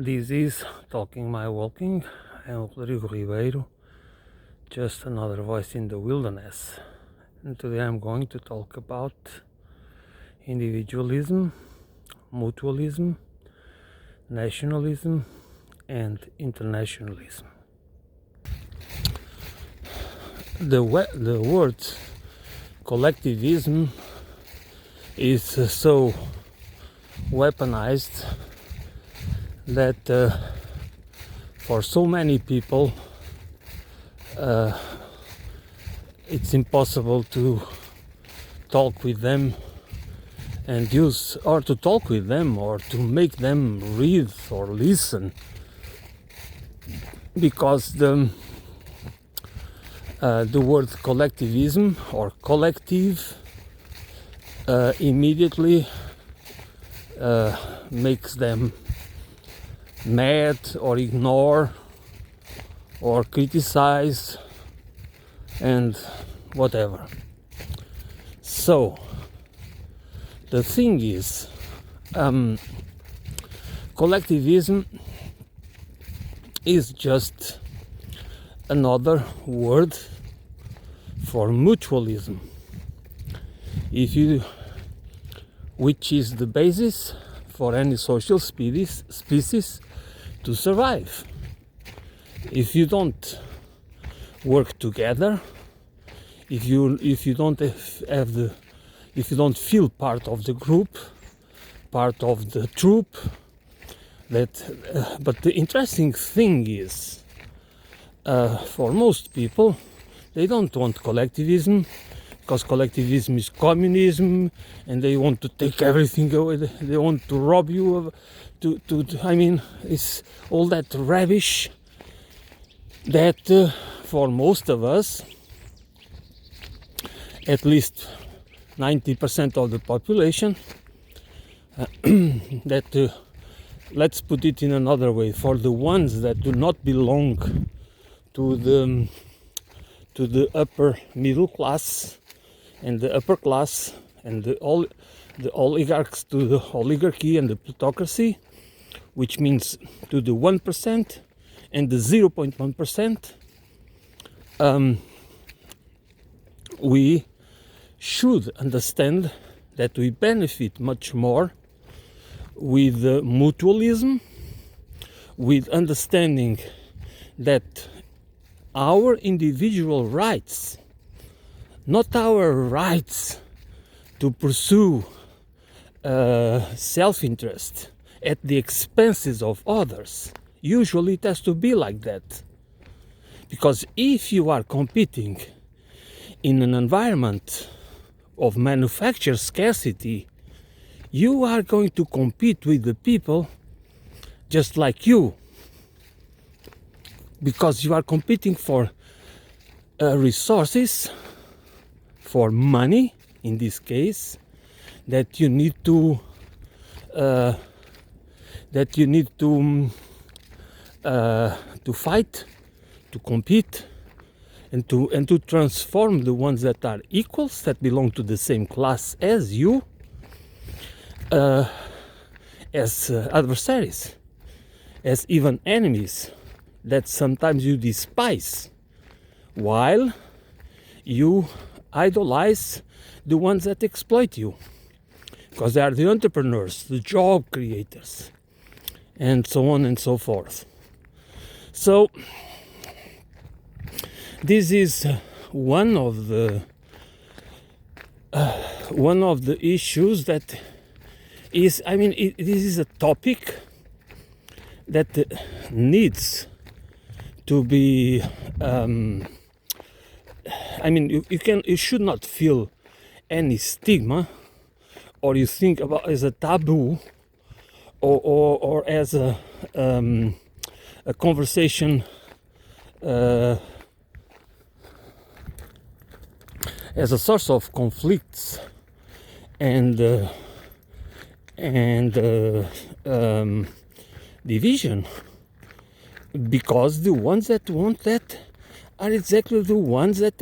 This is Talking My Walking. I am Rodrigo Ribeiro, just another voice in the wilderness. And today I'm going to talk about individualism, mutualism, nationalism, and internationalism. The word collectivism is so weaponized that for so many people it's impossible to talk with them and use, or to talk with them, or to make them read or listen, because the word collectivism or collective immediately makes them mad or ignore or criticize and whatever. So the thing is, collectivism is just another word for mutualism, which is the basis for any social species to survive. If you don't work together, if you don't if you don't feel part of the group, part of the troop, but the interesting thing is, for most people, they don't want collectivism, because collectivism is communism, and they want to take everything away. They want to rob you of, it's all that rubbish that for most of us, at least 90% of the population, that let's put it in another way, for the ones that do not belong to the upper middle class and the upper class and the oligarchs, to the oligarchy and the plutocracy, which means to the 1% and the 0.1%, we should understand that we benefit much more with mutualism, with understanding that our individual rights, not our rights to pursue self-interest at the expenses of others. Usually it has to be like that. Because if you are competing in an environment of manufactured scarcity, you are going to compete with the people just like you. Because you are competing for resources, for money, in this case, that you need to fight, to compete, and to transform the ones that are equals, that belong to the same class as you, as adversaries, as even enemies that sometimes you despise, while you idolize the ones that exploit you, because they are the entrepreneurs, the job creators, and so on and so forth. So this is one of the issues that is, this is a topic that needs to be, you should not feel any stigma, or you think about as a taboo, or as a conversation, as a source of conflicts and division, because the ones that want that are exactly the ones that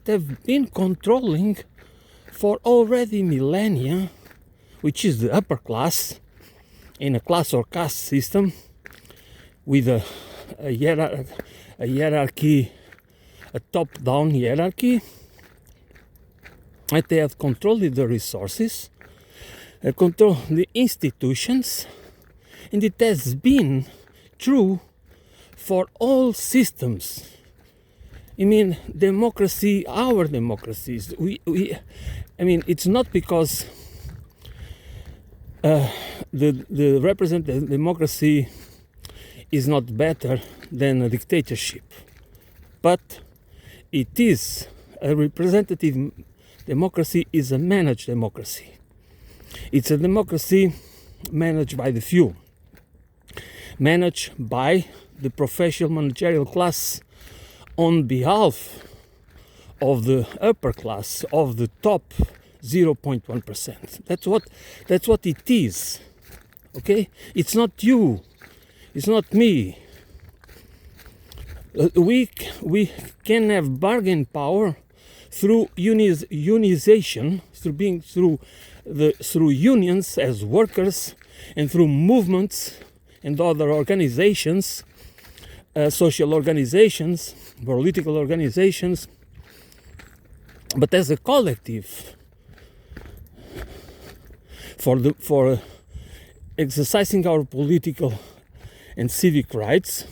have been controlling for already millennia, which is the upper class, in a class or caste system, with a hierarchy, a top-down hierarchy, that they have controlled the resources, control the institutions, and it has been true for all systems. I mean, democracy, our democracies, it's not because the representative democracy is not better than a dictatorship, but it is a representative democracy is a managed democracy. It's a democracy managed by the few, managed by the professional managerial class on behalf of the upper class, of the top 0.1%. That's what it is. Okay? It's not you. It's not me. We can have bargain power through unionization, through unions as workers, and through movements and other organizations, social organizations, political organizations, but as a collective, for exercising our political and civic rights,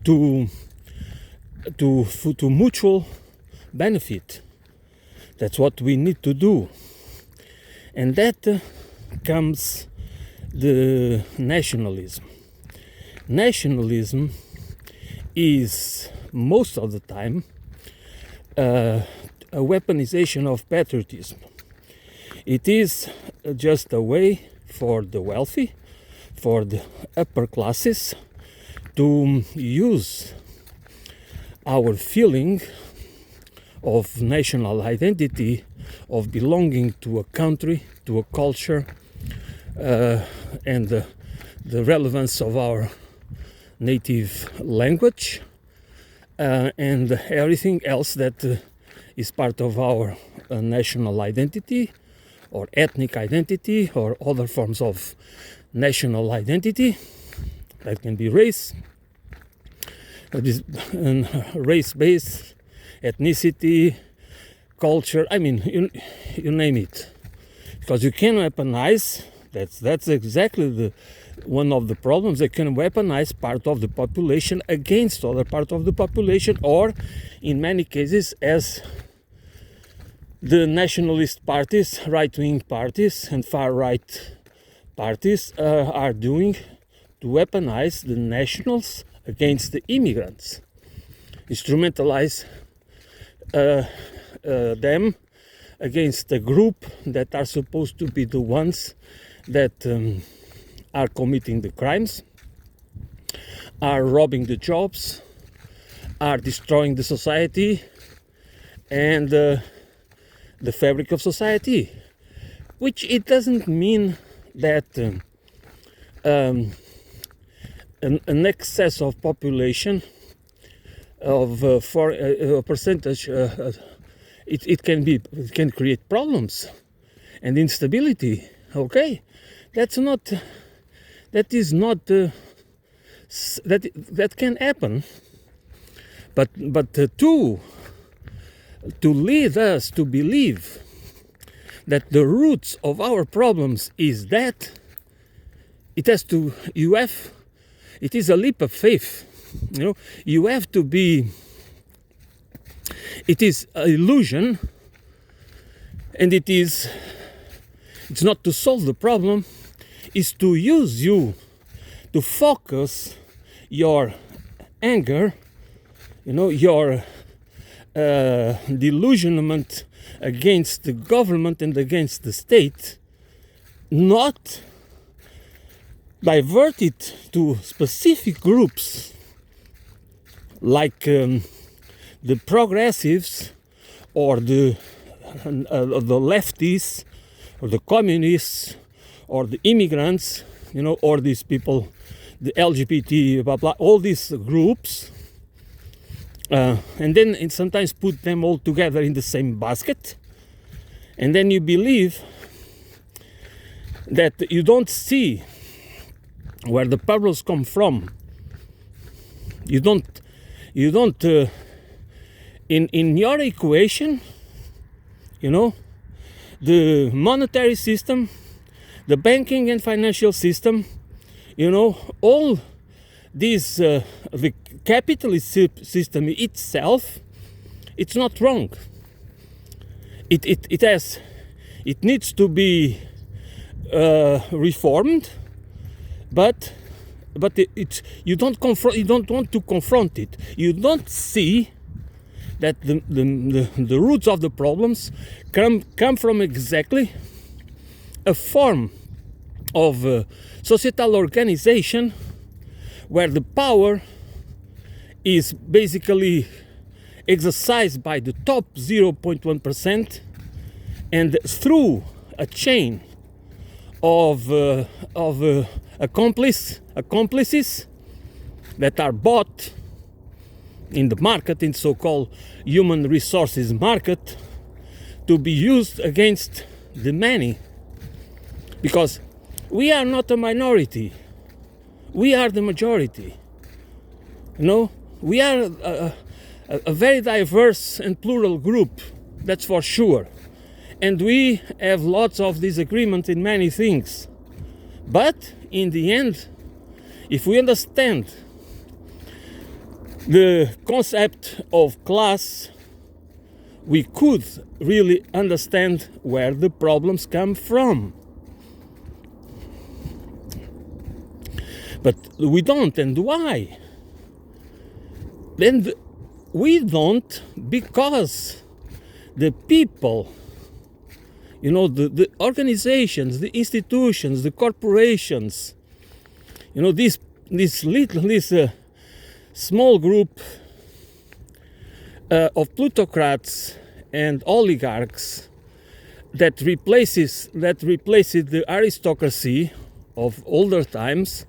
to mutual benefit. That's what we need to do, and that comes the nationalism. Nationalism is most of the time a weaponization of patriotism. It is just a way for the wealthy, for the upper classes, to use our feeling of national identity, of belonging to a country, to a culture, and the relevance of our native language, and everything else that is part of our national identity, or ethnic identity, or other forms of national identity. That can be race, race-based, ethnicity, culture. I mean, you name it, because you can weaponize. That's exactly one of the problems. They can weaponize part of the population against other part of the population, or in many cases, as the nationalist parties, right-wing parties, and far-right parties are doing, to weaponize the nationals against the immigrants, instrumentalize them against a group that are supposed to be the ones that are committing the crimes, are robbing the jobs, are destroying the society and the fabric of society. Which it doesn't mean that an excess of population of for a percentage it can create problems and instability. Okay, that can happen, but to lead us to believe that the roots of our problems is that it is a leap of faith. You have to be. It is an illusion, and it's not to solve the problem. It's to use you to focus your anger, your delusionment against the government and against the state, not divert it to specific groups like the progressives or the leftists or the communists or the immigrants, or these people, the LGBT, blah blah, all these groups, and then sometimes put them all together in the same basket, and then you believe that you don't see where the problems come from. You don't in your equation, the monetary system, the banking and financial system, all this, the capitalist system itself, it's not wrong. It needs to be reformed, but you don't want to confront it. You don't see that the roots of the problems come from exactly a form of societal organization where the power is basically exercised by the top 0.1%, and through a chain of accomplices that are bought in the market, in so-called human resources market, to be used against the many. Because we are not a minority, we are the majority. We are a very diverse and plural group, that's for sure. And we have lots of disagreement in many things. But in the end, if we understand the concept of class, we could really understand where the problems come from. But we don't, and why? Then we don't because the people, the organizations, the institutions, the corporations, this small group of plutocrats and oligarchs that replaces the aristocracy of older times,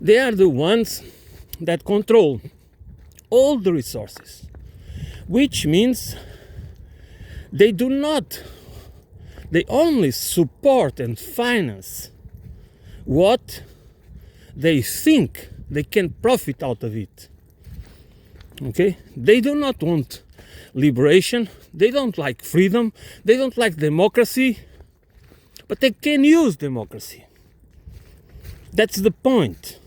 they are the ones that control all the resources, which means they only support and finance what they think they can profit out of it. Okay? They do not want liberation, they don't like freedom, they don't like democracy, but they can use democracy. That's the point.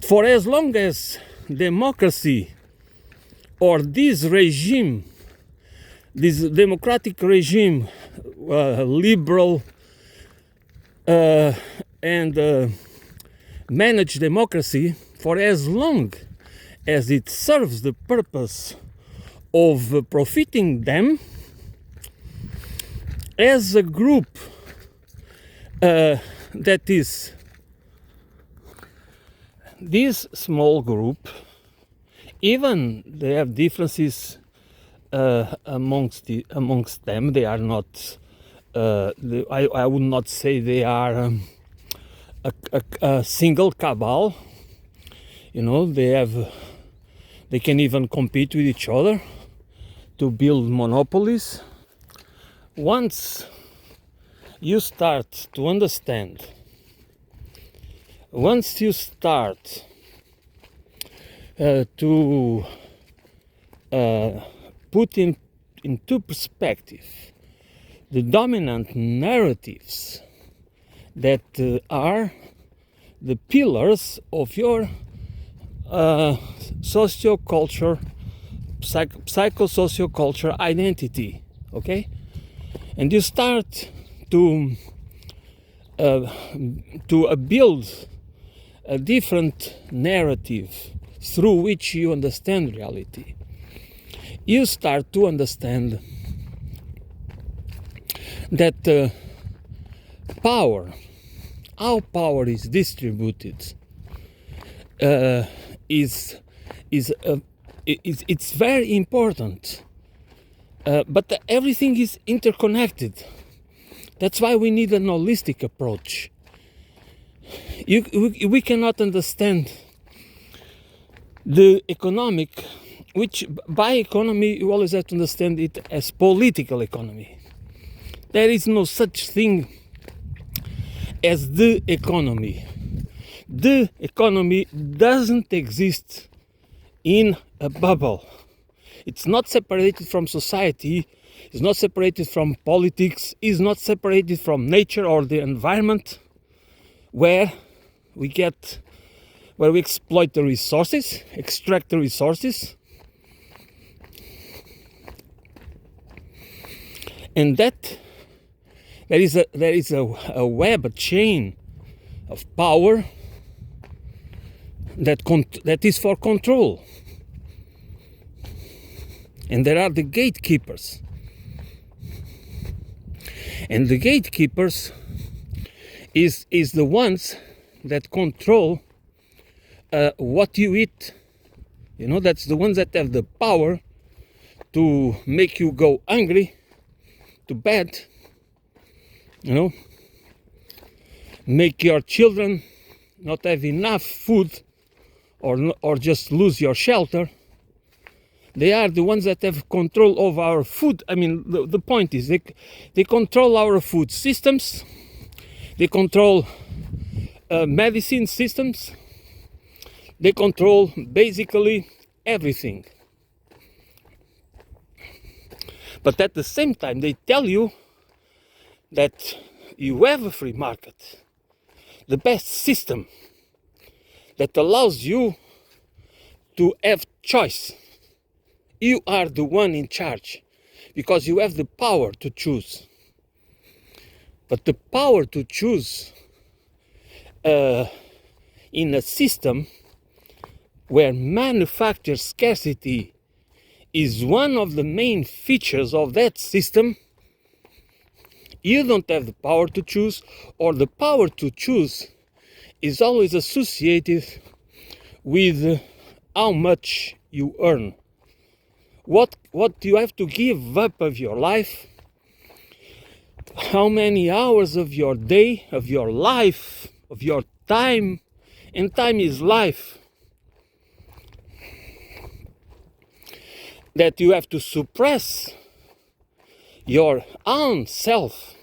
For as long as democracy or this regime, this democratic regime, liberal and managed democracy, for as long as it serves the purpose of profiting them, as a group that is this small group, even they have differences amongst them. They are not. I would not say they are a single cabal. They can even compete with each other to build monopolies. Once you start to understand, once you start to put into perspective the dominant narratives that are the pillars of your socio-culture, psycho-socio-culture identity, okay? And you start to build a different narrative through which you understand reality. You start to understand that power, how power is distributed, it's very important. But everything is interconnected. That's why we need an holistic approach. We cannot understand the economic, which by economy you always have to understand it as political economy. There is no such thing as the economy. The economy doesn't exist in a bubble. It's not separated from society, it's not separated from politics, it's not separated from nature or the environment where we exploit the resources, extract the resources, and that there is a web, a chain of power that is for control. And there are the gatekeepers. And the gatekeepers is the ones that control what you eat. You know, that's the ones that have the power to make you go hungry to bed. You know, make your children not have enough food or just lose your shelter. They are the ones that have control over our food. I mean, the point is they control our food systems. They control medicine systems. They control basically everything. But at the same time, they tell you that you have a free market, the best system that allows you to have choice. You are the one in charge because you have the power to choose. But the power to choose in a system where manufactured scarcity is one of the main features of that system, you don't have the power to choose, or the power to choose is always associated with how much you earn. What you have to give up of your life, how many hours of your day, of your life, of your time, and time is life, that you have to suppress your own self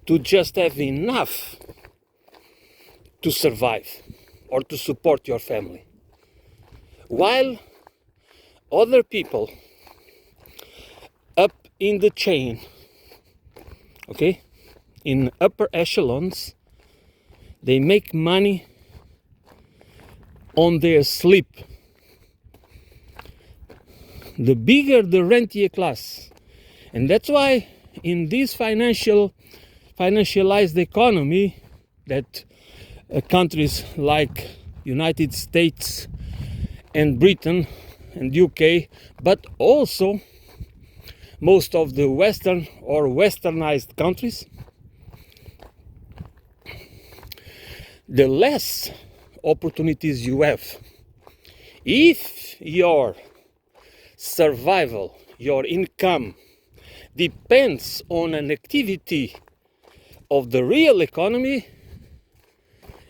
to just have enough to survive or to support your family. While other people up in the chain, okay, in upper echelons, they make money on their sleep. The bigger the rentier class, and that's why in this financialized economy that countries like United States and Britain and UK, but also most of the Western or westernized countries, the less opportunities you have. If your survival, your income depends on an activity of the real economy,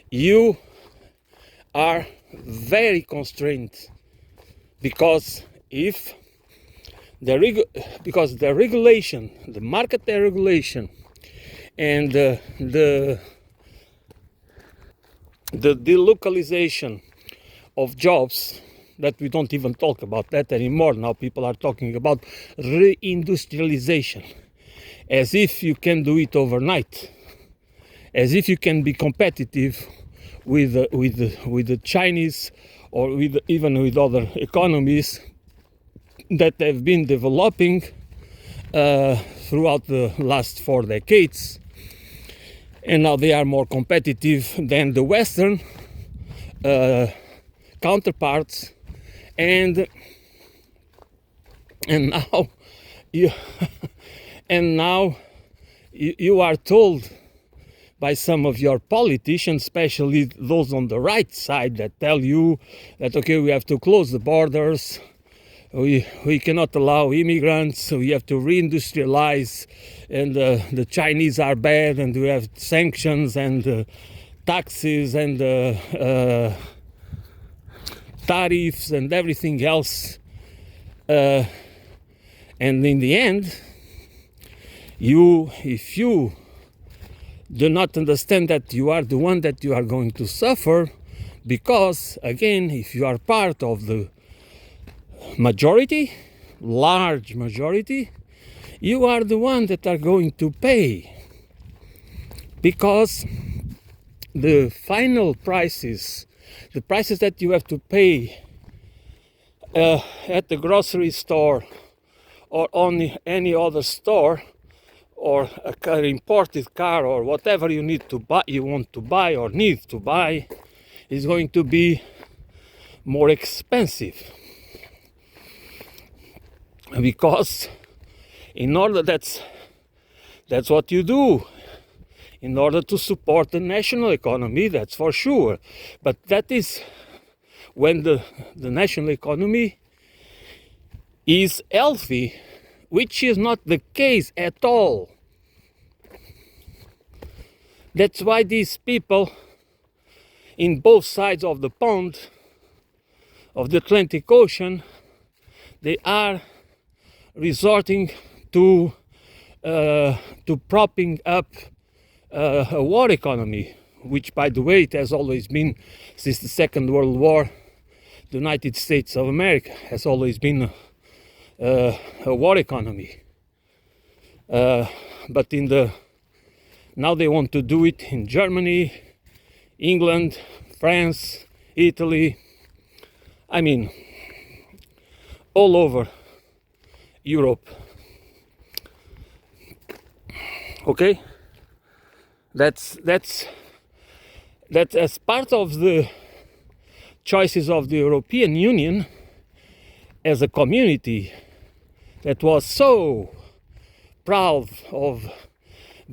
you are very constrained, because the regulation, the market regulation, and the delocalization of jobs, that we don't even talk about that anymore. Now people are talking about reindustrialization, as if you can do it overnight, as if you can be competitive with the Chinese or even with other economies that have been developing throughout the last 4 decades, and now they are more competitive than the Western counterparts, and now you are told by some of your politicians, especially those on the right side, that tell you that, okay, we have to close the borders, we cannot allow immigrants, so we have to reindustrialize, and the Chinese are bad, and we have sanctions and taxes and tariffs and everything else, and in the end, if you do not understand that you are the one that you are going to suffer, because again, if you are part of the majority, large majority, you are the one that are going to pay, because the final prices, the prices that you have to pay at the grocery store or on any other store, or an imported car, or whatever you need to buy, you want to buy or need to buy, is going to be more expensive, because in order that's what you do in order to support the national economy, that's for sure. But that is when the national economy is healthy, which is not the case at all. That's why these people in both sides of the pond, of the Atlantic Ocean, they are resorting to propping up a war economy, which, by the way, it has always been since the Second World War. The United States of America has always been a war economy, but now they want to do it in Germany, England, France, Italy. I mean, all over Europe. Okay, that's as part of the choices of the European Union as a community that was so proud of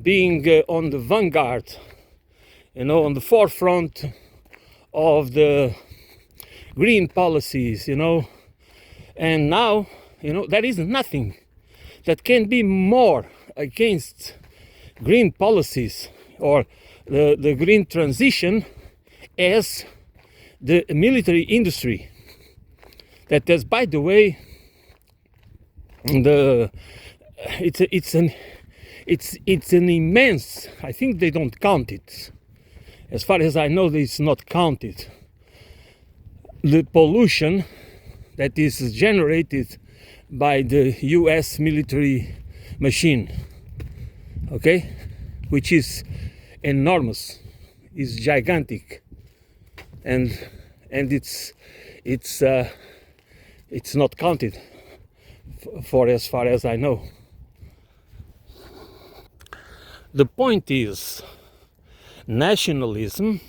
being on the vanguard, on the forefront of the green policies, and now, there is nothing that can be more against green policies or the green transition as the military industry. That is, by the way, it's an immense. I think they don't count it. As far as I know, it's not counted. The pollution that is generated by the U.S. military machine, okay, which is enormous, is gigantic, and it's not counted for as far as I know. The point is, nationalism,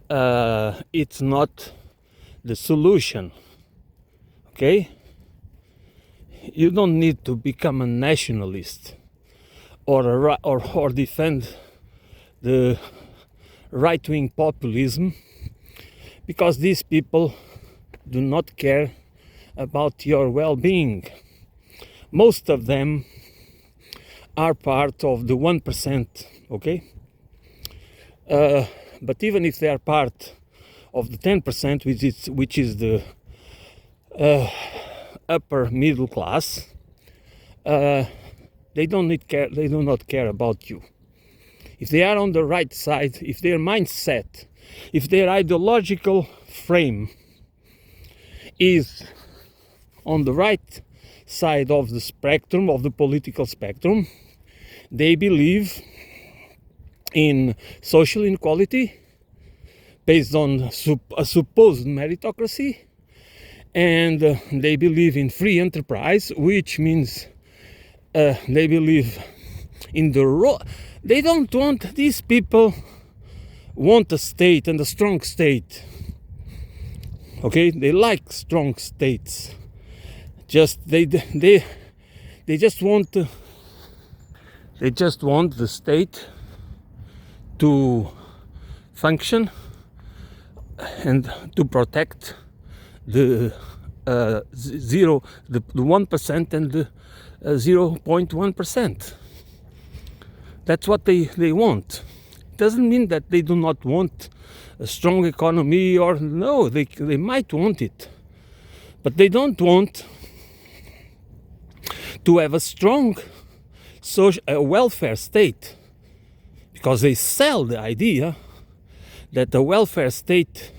it's not the solution. Okay, you don't need to become a nationalist or defend the right-wing populism, because these people do not care about your well-being. Most of them are part of the 1%, okay? But even if they are part of the 10%, which is the upper middle class, they do not care about you. If they are on the right side, if their mindset, if their ideological frame is on the right side of the spectrum, of the political spectrum, they believe in social inequality based on a supposed meritocracy, and they believe in free enterprise, which means they believe in they don't want, these people want a state, and a strong state. Okay, they like strong states. They just want the state to function and to protect the 1% and the 0.1%. That's what they want. It doesn't mean that they do not want a strong economy, or no, they might want it, but they don't want to have a strong social welfare state. because they sell the idea that the welfare state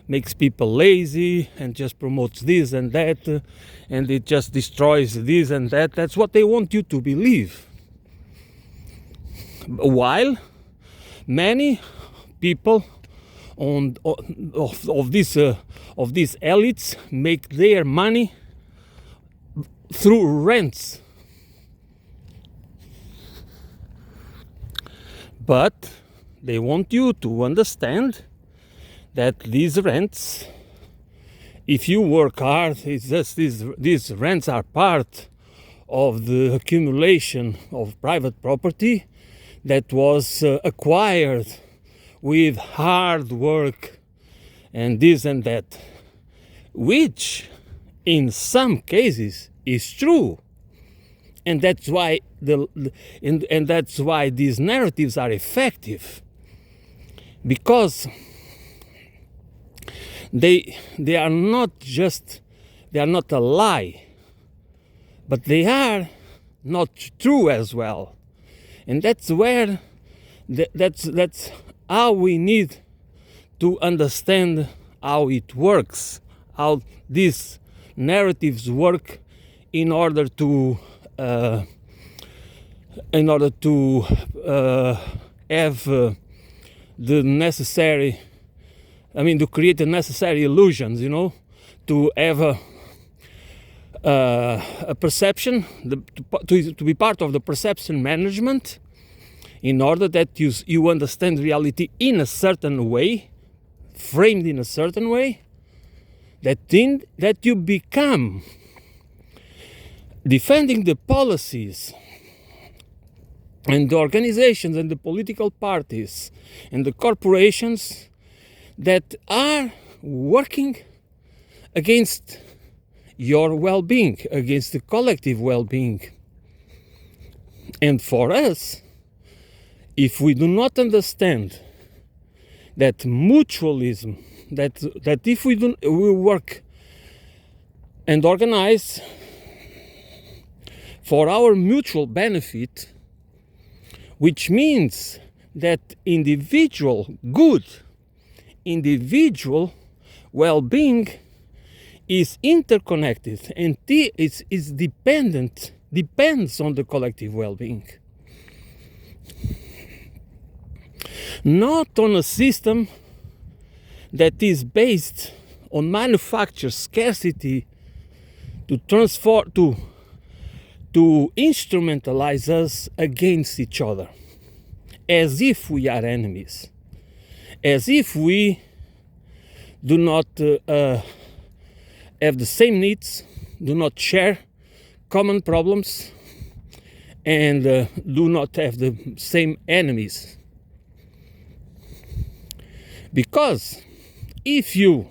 makes people lazy and just promotes this and that, and it just destroys this and that. That's what they want you to believe. While many people of these elites make their money through rents. But they want you to understand that these rents, if you work hard, it's just these rents are part of the accumulation of private property that was acquired with hard work and this and that, which in some cases is true. And that's why that's why these narratives are effective, because they are not a lie, but they are not true as well. And that's where that's how we need to understand how it works, how these narratives work in order to have the necessary, to create the necessary illusions, to have a perception, to be part of the perception management, in order that you understand reality in a certain way, framed in a certain way, that you become defending the policies and the organizations and the political parties and the corporations that are working against your well-being, against the collective well-being. And for us, if we do not understand that mutualism, that if we work and organize for our mutual benefit, which means that individual well-being is interconnected and is depends on the collective well-being. Not on a system that is based on manufactured scarcity to instrumentalize us against each other, as if we are enemies, as if we do not have the same needs, do not share common problems, and do not have the same enemies. Because if you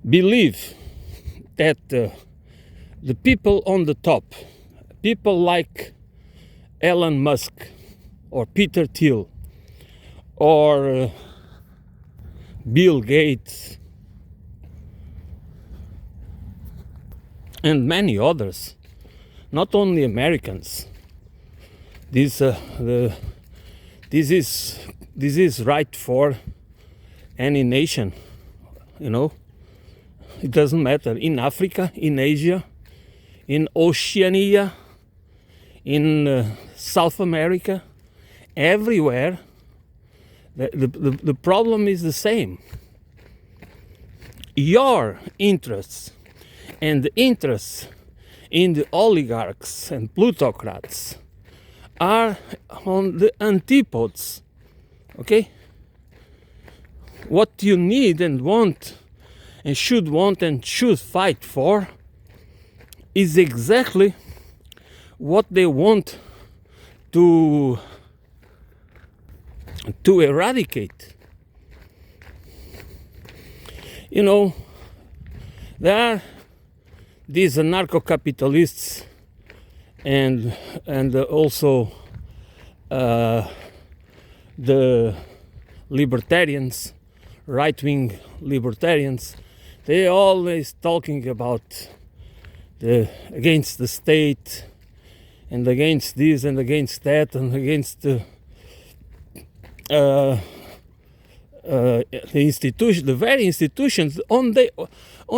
believe that the people on the top, people like Elon Musk or Peter Thiel or Bill Gates and many others, not only Americans, this is right for any nation, It doesn't matter, in Africa, in Asia, in Oceania, in South America, everywhere, the problem is the same. Your interests and the interests in the oligarchs and plutocrats are on the antipodes, okay? What you need and want and should fight for is exactly what they want to eradicate. There are these anarcho-capitalists and also the libertarians, right-wing libertarians. They always talking about against the state and against this and against that and against the very institutions on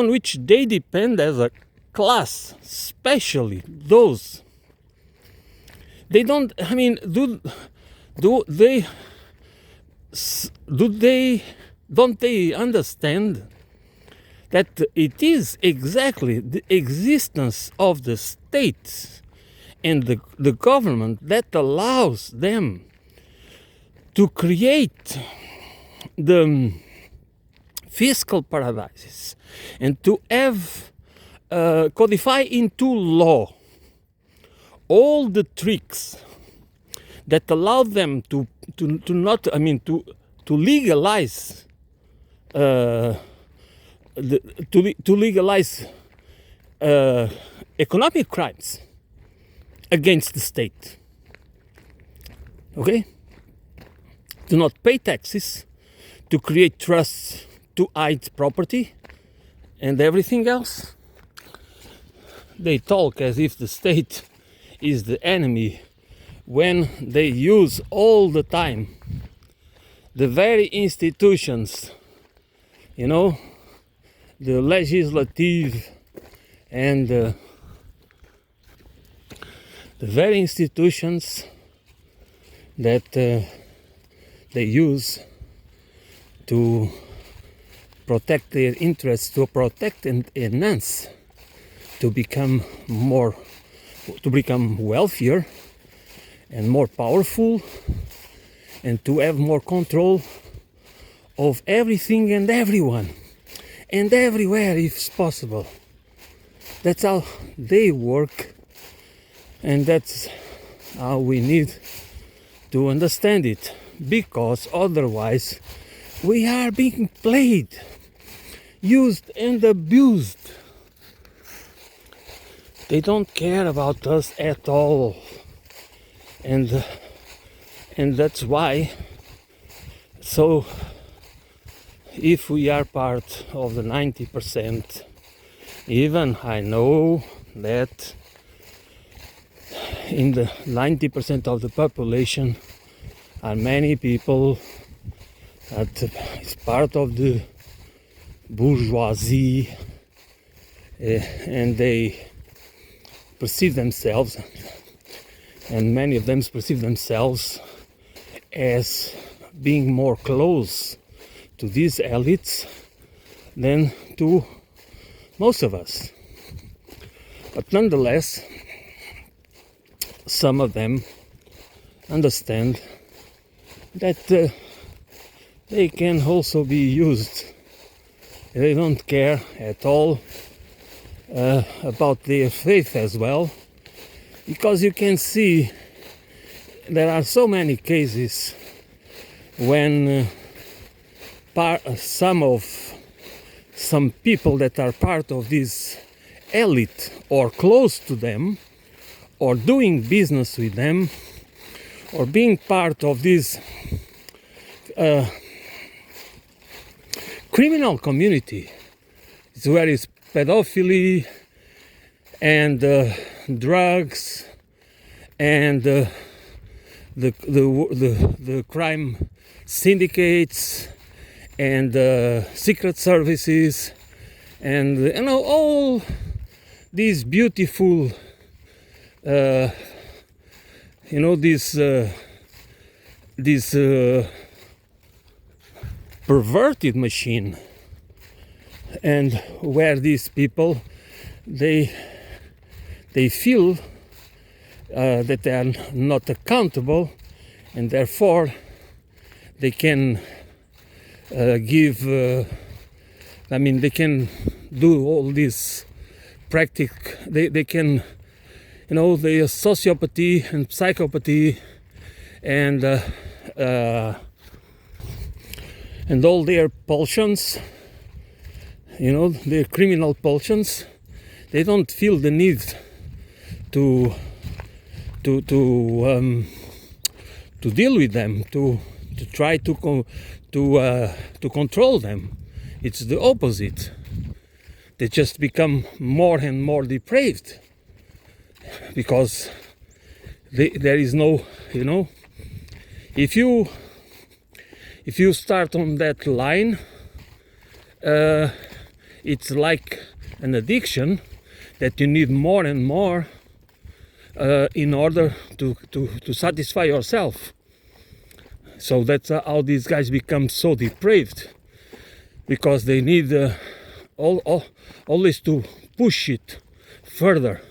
which they depend as a class, especially those. They don't. I mean, don't they understand that it is exactly the existence of the state and the government that allows them to create the fiscal paradises and to have codify into law all the tricks that allow them to legalize to legalize economic crimes against the state. Okay? To not pay taxes, to create trusts, to hide property, and everything else. They talk as if the state is the enemy when they use all the time the very institutions, the legislative and the very institutions that they use to protect their interests, to protect and enhance, to become wealthier and more powerful, and to have more control of everything and everyone and everywhere if possible. That's how they work, and that's how we need to understand it, because otherwise we are being played, used and abused. They don't care about us at all, and that's why. So if we are part of the 90%, even I know that in the 90% of the population are many people that is part of the bourgeoisie, and they perceive themselves, and many of them perceive themselves as being more close to these elites than to most of us. But nonetheless, some of them understand that they can also be used. They don't care at all about their faith as well, because you can see there are so many cases when some people that are part of this elite or close to them or doing business with them or being part of this criminal community, where is pedophilia and drugs and the crime syndicates and secret services and all these beautiful this perverted machine, and where these people they feel that they are not accountable, and therefore they can they can do all this they can the sociopathy and psychopathy and all their pulsions, their criminal pulsions. They don't feel the need to deal with them, to try to control them. It's the opposite. They just become more and more depraved, because there is no, if you if you start on that line, it's like an addiction that you need more and more in order to satisfy yourself. So that's how these guys become so depraved, because they need always to push it further,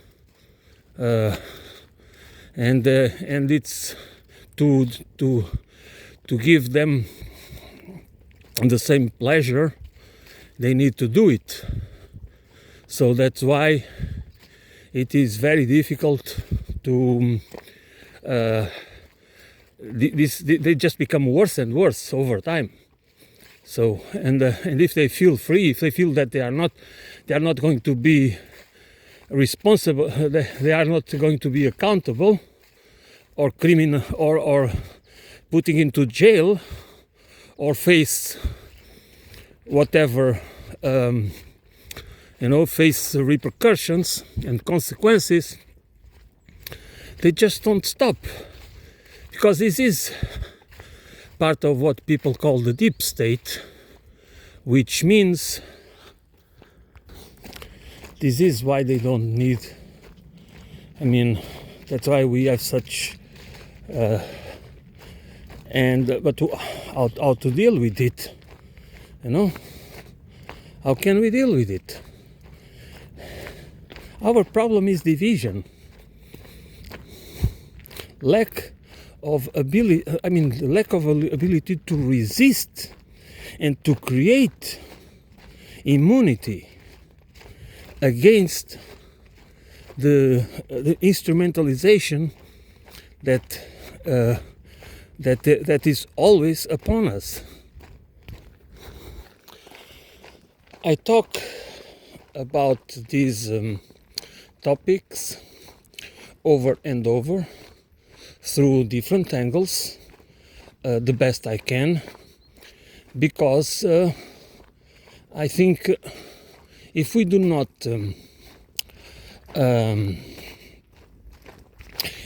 and it's to give them the same pleasure. They need to do it. So that's why it is very difficult to they just become worse and worse over time. So and if they feel free, if they feel that they are not going to be responsible, they are not going to be accountable or criminal or putting into jail or face whatever, face repercussions and consequences, they just don't stop. Because this is part of what people call the deep state, which means this is why they don't need, that's why we have such, but how to deal with it, how can we deal with it? Our problem is division, lack of ability to resist and to create immunity against the instrumentalization that is always upon us. I talk about these topics over and over through different angles, the best I can, because I think if we do not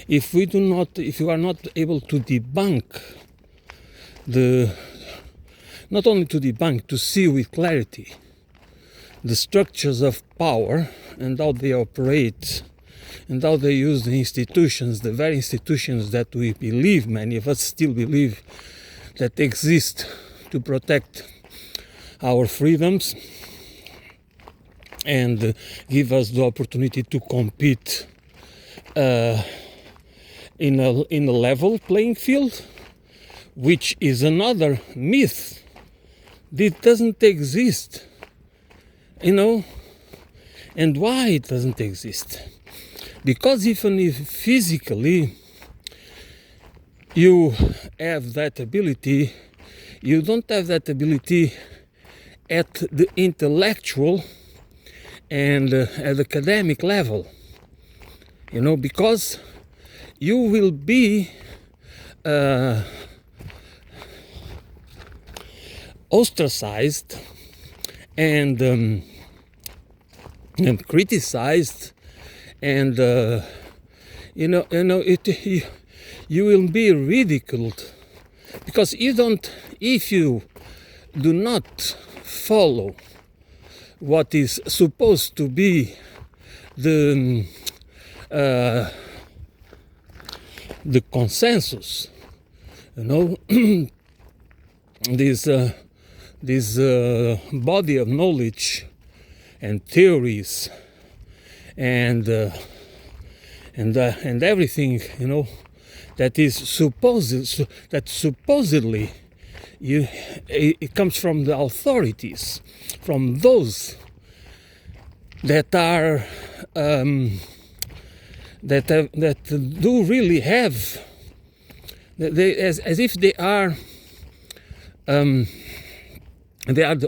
if you are not able to debunk not only to debunk, to see with clarity the structures of power and how they operate and how they use the institutions, the very institutions that we believe, many of us still believe, that exist to protect our freedoms and give us the opportunity to compete in a level playing field, which is another myth. It doesn't exist, and why it doesn't exist? Because even if physically you have that ability, you don't have that ability at the intellectual and at academic level, because you will be ostracized and criticized, and you will be ridiculed, because if you do not follow what is supposed to be the consensus, this body of knowledge and theories and everything, that is supposedly it comes from the authorities, from those that are that do really have, as if they are the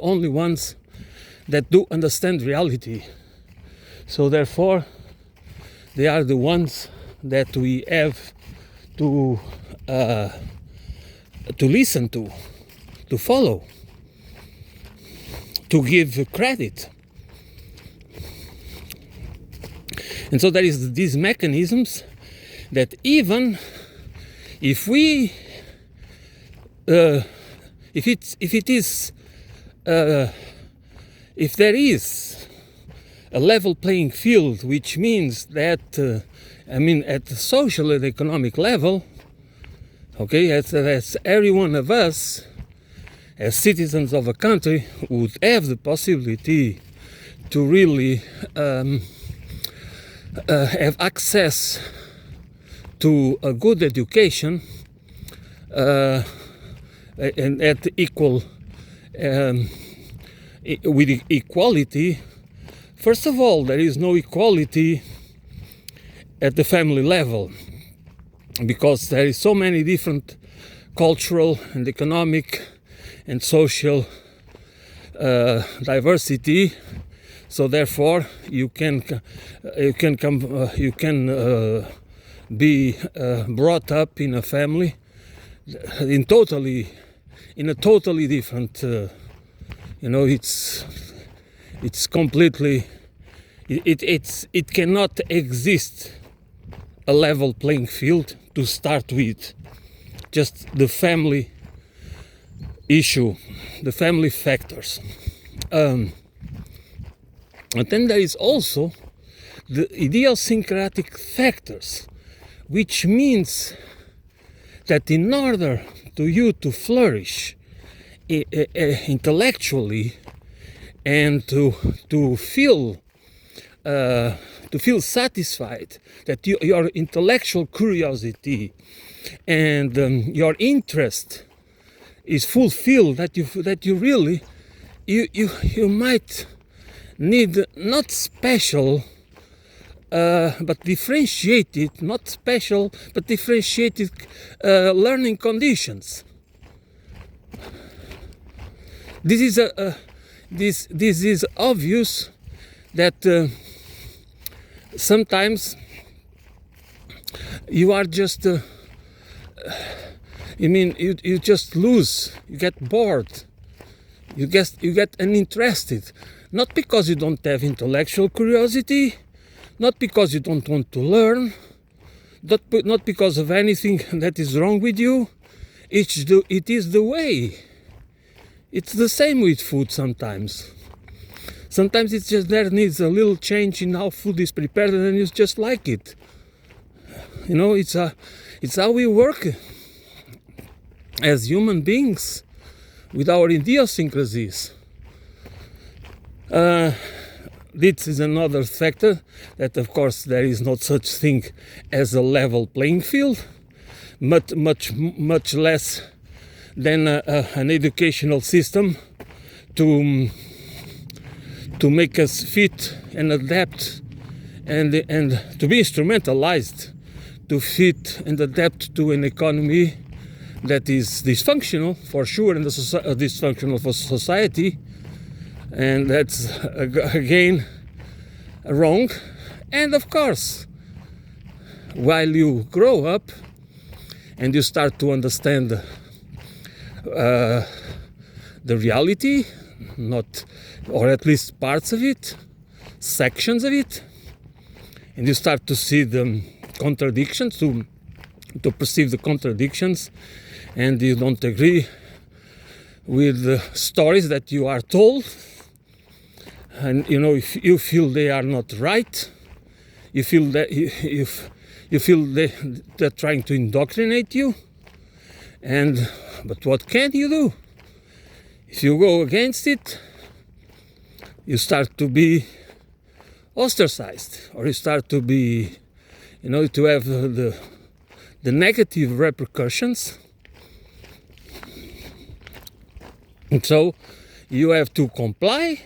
only ones that do understand reality. So therefore, they are the ones that we have to listen to follow, to give credit. And so there is these mechanisms that even if we if there is a level playing field, which means that at the social and economic level, okay, as every one of us as citizens of a country would have the possibility to really have access to a good education and at equal with equality. First of all, there is no equality at the family level, because there is so many different cultural and economic and social diversity. So therefore, you can be brought up in a family in a totally different. It's completely. It cannot exist a level playing field to start with. Just the family issue, the family factors. And then there is also the idiosyncratic factors, which means that in order to you to flourish intellectually and to feel satisfied, that your intellectual curiosity and your interest is fulfilled, that you really you might need not special but differentiated, not special but differentiated learning conditions. This is obvious that sometimes you are just you just lose, you get bored, you get uninterested, not because you don't have intellectual curiosity, not because you don't want to learn, not because of anything that is wrong with you. It is the way. It's the same with food sometimes. Sometimes it's just there needs a little change in how food is prepared, and you just like it. It's how we work as human beings with our idiosyncrasies. This is another factor, that of course there is no such thing as a level playing field, much less than an educational system to make us fit and adapt and to be instrumentalized to fit and adapt to an economy that is dysfunctional for sure, and dysfunctional for society, and that's again wrong. And of course, while you grow up and you start to understand the reality, not, or at least parts of it, sections of it, and you start to see the contradictions, to perceive the contradictions, and you don't agree with the stories that you are told, and if you feel they are not right, you feel that you feel they're trying to indoctrinate you, but what can you do? If you go against it, you start to be ostracized, or you start to be, to have the negative repercussions. And so you have to comply,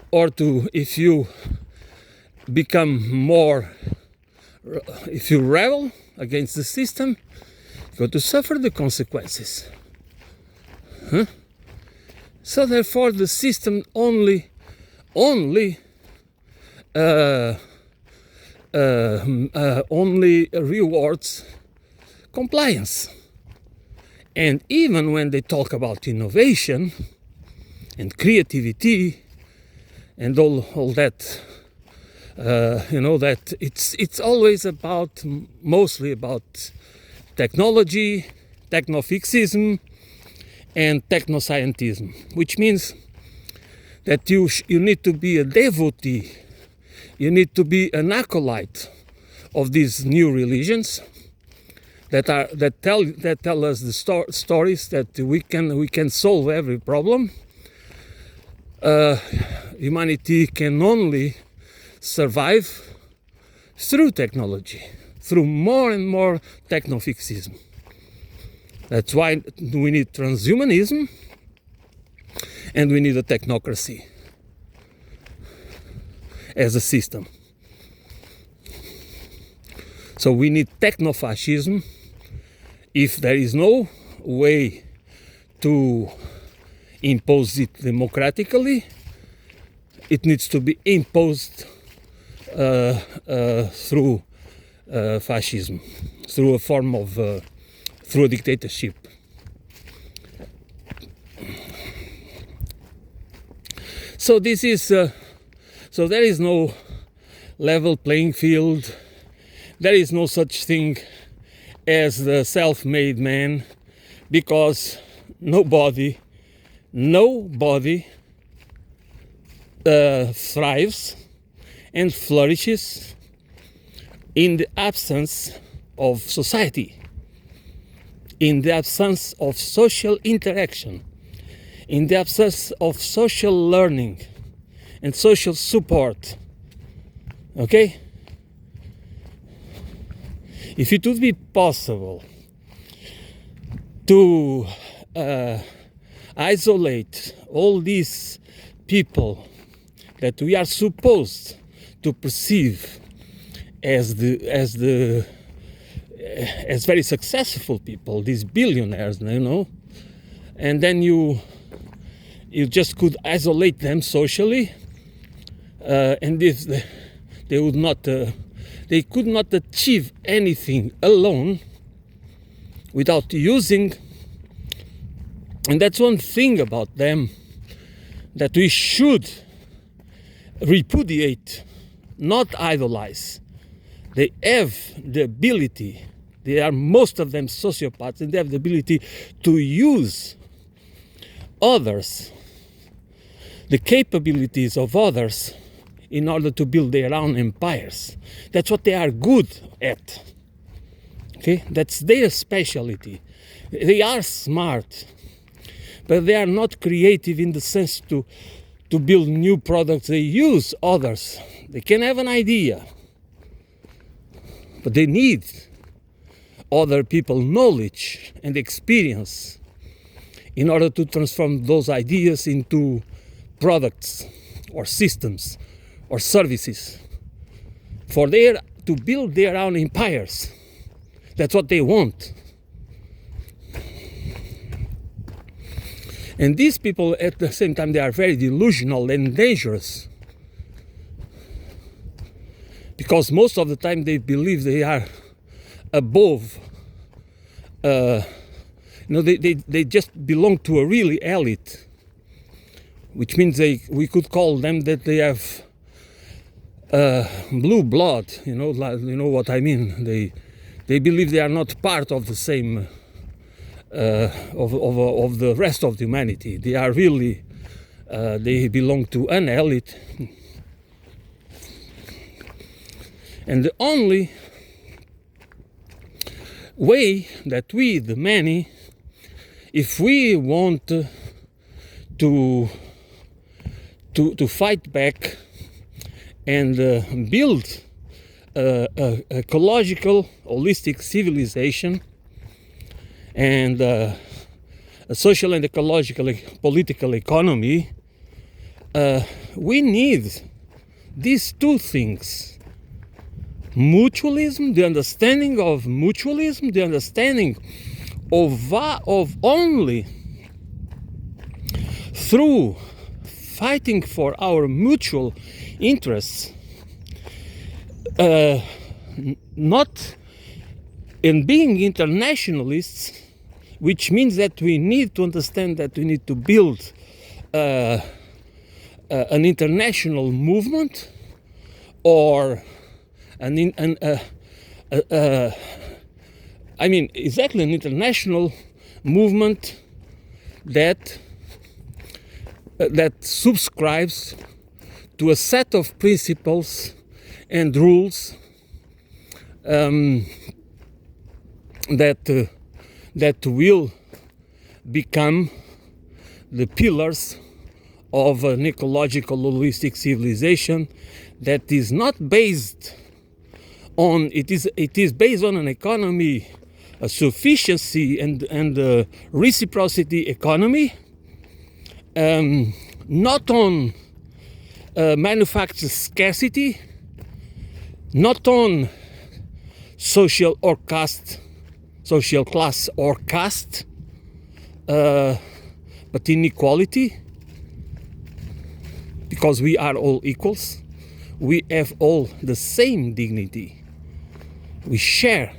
or if you become more, if you rebel against the system, you're going to suffer the consequences. So therefore the system only rewards compliance. And even when they talk about innovation and creativity and all that, that it's always mostly about technology, technofixism, and technoscientism, which means that you need to be a devotee, you need to be an acolyte of these new religions that tell us the stories that we can solve every problem. Humanity can only survive through technology, through more and more technofixism. That's why we need transhumanism and we need a technocracy as a system. So we need technofascism. If there is no way to impose it democratically, it needs to be imposed through fascism, through a form of through a dictatorship. So this is so there is no level playing field. There is no such thing as the self-made man, because nobody thrives and flourishes in the absence of society, in the absence of social interaction, in the absence of social learning and social support. Okay? If it would be possible to isolate all these people that we are supposed to perceive as very successful people, these billionaires, and then you just could isolate them socially, and if they would not. They could not achieve anything alone without using, and that's one thing about them that we should repudiate, not idolize. They have the ability, they are most of them sociopaths, and they have the ability to use others, the capabilities of others, in order to build their own empires. That's what they are good at. Okay, that's their specialty. They are smart, but they are not creative in the sense to build new products. They use others. They can have an idea, but they need other people's knowledge and experience in order to transform those ideas into products or systems or services to build their own empires. That's what they want. And these people, at the same time, they are very delusional and dangerous, because most of the time they believe they are above. They just belong to a really elite, which means we could call them that they have blue blood, you know what I mean. They believe they are not part of the same of the rest of humanity. They are really they belong to an elite, and the only way that we, the many, if we want to fight back and build a ecological, holistic civilization and a social and ecological political economy, we need these two things: mutualism, the understanding of mutualism, the understanding of only through fighting for our mutual interests, not in being internationalists, which means that we need to understand that we need to build an international movement, or an international movement that subscribes to a set of principles and rules that will become the pillars of an ecological holistic civilization that is not based on it is based on an economy, a sufficiency and reciprocity economy, not on manufactured scarcity, not on social class or caste, but inequality, because we are all equals. We have all the same dignity. We share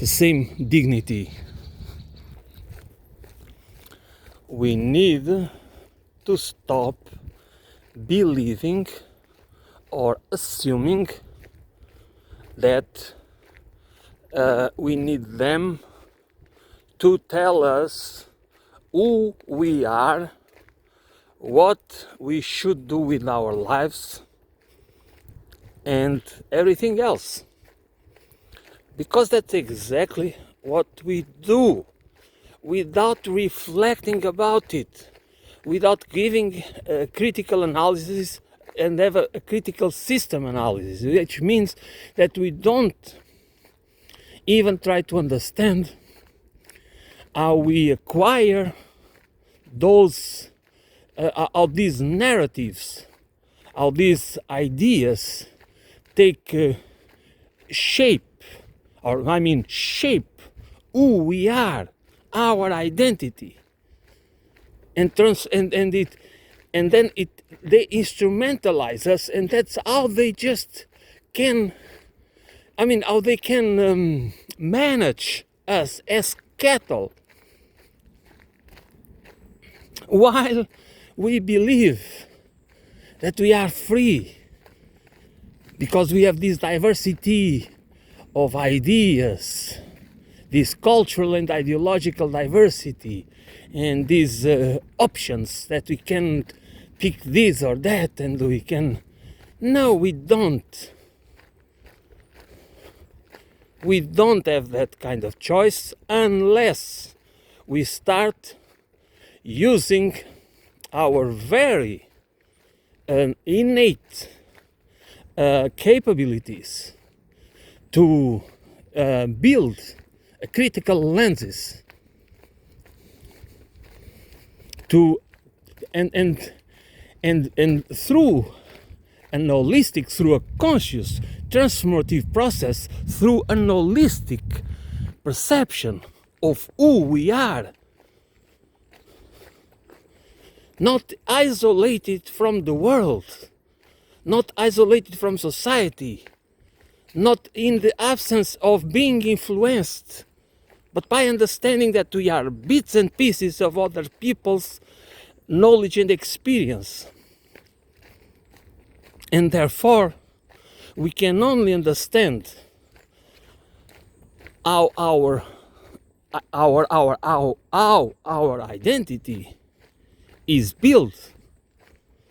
the same dignity. We need to stop believing or assuming that we need them to tell us who we are, what we should do with our lives, and everything else. Because that's exactly what we do, without reflecting about it, without giving a critical analysis and have a critical system analysis, which means that we don't even try to understand how we acquire how these narratives, how these ideas take shape who we are, our identity, and then they instrumentalize us, and that's how they just can. How they can manage us as cattle, while we believe that we are free because we have this diversity of ideas, this cultural and ideological diversity, and these options that we can pick this or that, and we can. No, we don't. We don't have that kind of choice unless we start using our very innate capabilities to build a critical lenses and through an holistic, through a conscious transformative process, through an holistic perception of who we are, not isolated from the world, not isolated from society, not in the absence of being influenced, but by understanding that we are bits and pieces of other people's knowledge and experience. And therefore, we can only understand how our identity is built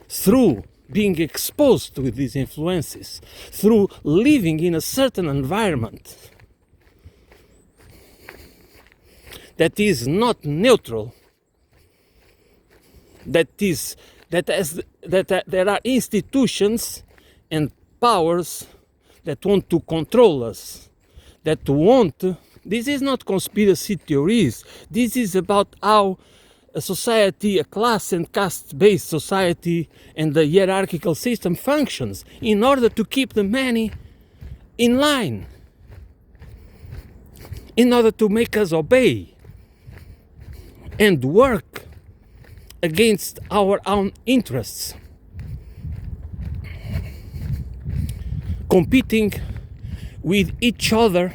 through being exposed to these influences, through living in a certain environment that is not neutral, that there are institutions and powers that want to control us, this is not conspiracy theories, this is about how a society, a class and caste-based society and the hierarchical system functions in order to keep the many in line, in order to make us obey and work against our own interests, competing with each other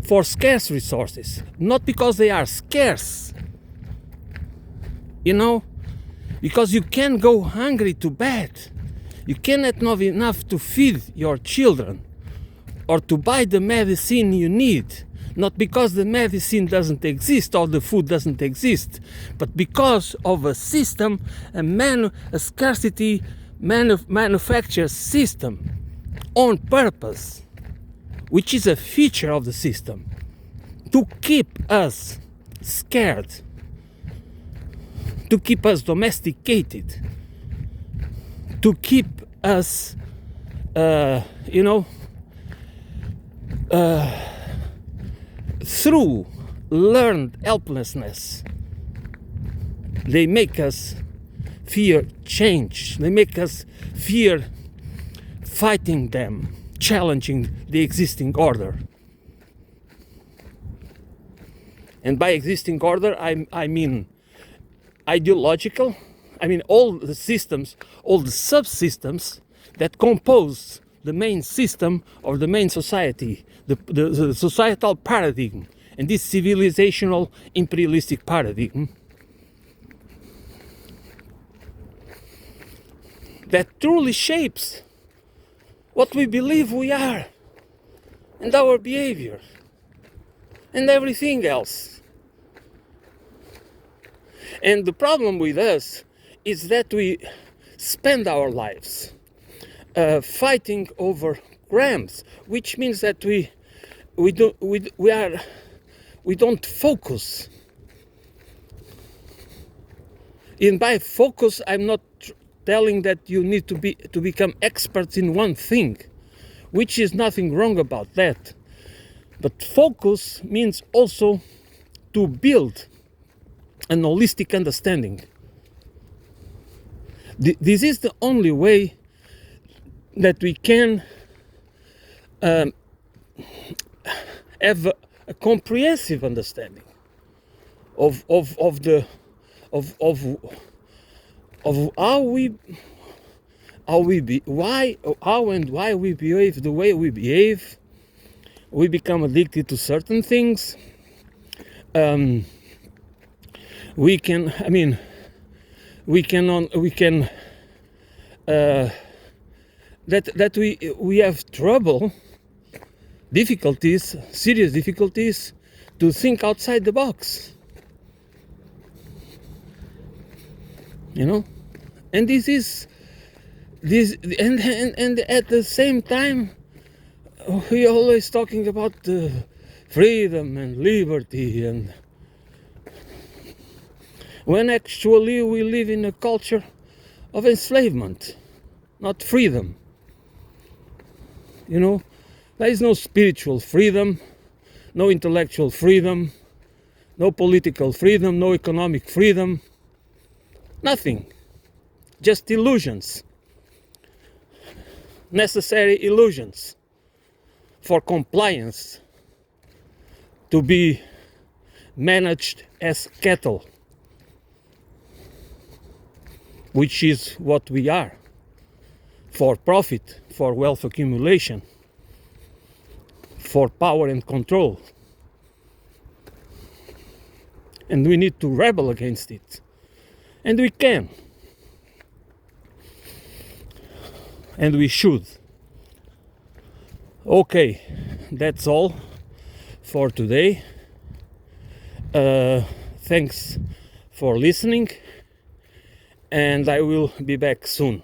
for scarce resources, not because they are scarce, because you can go hungry to bed, you cannot have enough to feed your children or to buy the medicine you need, not because the medicine doesn't exist or the food doesn't exist, but because of a system, a scarcity manufacture system on purpose, which is a feature of the system, to keep us scared, to keep us domesticated, to keep us, through learned helplessness. They make us fear change. They make us fear fighting them, challenging the existing order. And by existing order, I mean ideological. I mean all the systems, all the subsystems that compose the main system or the main society, the societal paradigm, and this civilizational imperialistic paradigm that truly shapes what we believe we are and our behavior and everything else. And the problem with us is that we spend our lives fighting over grams, which means that we don't focus. And by focus, I'm not telling that you need to become experts in one thing, which is nothing wrong about that. But focus means also to build an holistic understanding. This is the only way that we can have a comprehensive understanding of how we behave the way we behave. We become addicted to certain things. We have trouble, difficulties, serious difficulties to think outside the box. And this and at the same time we are always talking about freedom and liberty, and when actually we live in a culture of enslavement, not freedom. There is no spiritual freedom, no intellectual freedom, no political freedom, no economic freedom, nothing. Just illusions, necessary illusions for compliance, to be managed as cattle, which is what we are, for profit, for wealth accumulation, for power and control. And we need to rebel against it. And we can. And we should. Okay, that's all for today. Thanks for listening, and I will be back soon.